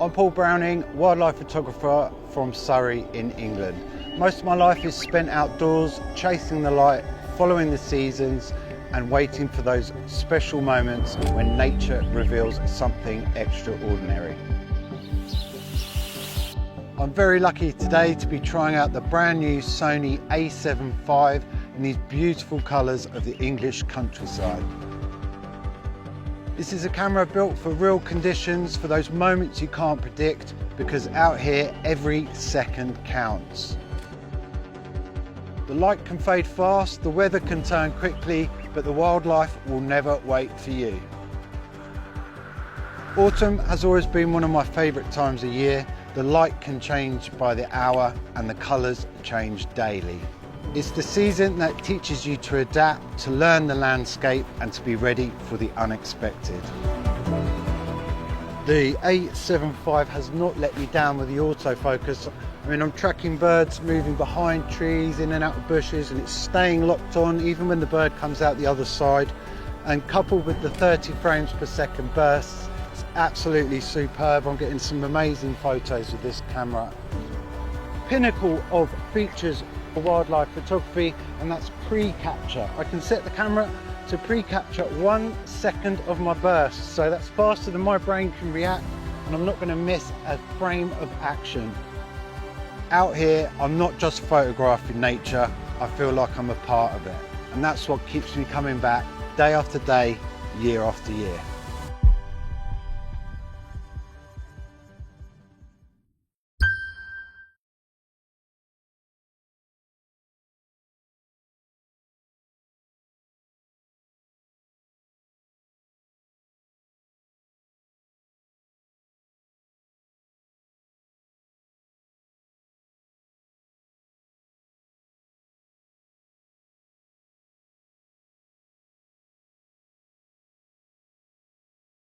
I'm Paul Browning, wildlife photographer from Surrey in England. Most of my life is spent outdoors, chasing the light, following the seasons and waiting for those special moments when nature reveals something extraordinary. I'm very lucky today to be trying out the brand new Sony A7 IV in these beautiful colours of the English countryside. This is a camera built for real conditions, for those moments you can't predict, because out here every second counts. The light can fade fast, the weather can turn quickly, but the wildlife will never wait for you. Autumn has always been one of my favourite times of year. The light can change by the hour and the colours change daily. It's the season that teaches you to adapt, to learn the landscape and to be ready for the unexpected. The A7 IV has not let me down with the autofocus. I mean, I'm tracking birds moving behind trees, in and out of bushes, and it's staying locked on even when the bird comes out the other side. And coupled with the 30 frames per second bursts, it's absolutely superb. I'm getting some amazing photos with this camera. Pinnacle of features for wildlife photography, and that's pre-capture. I can set the camera to pre-capture 1 second of my burst, so that's faster than my brain can react, and I'm not going to miss a frame of action. Out here, I'm not just photographing nature, I feel like I'm a part of it, and that's what keeps me coming back day after day, year after year.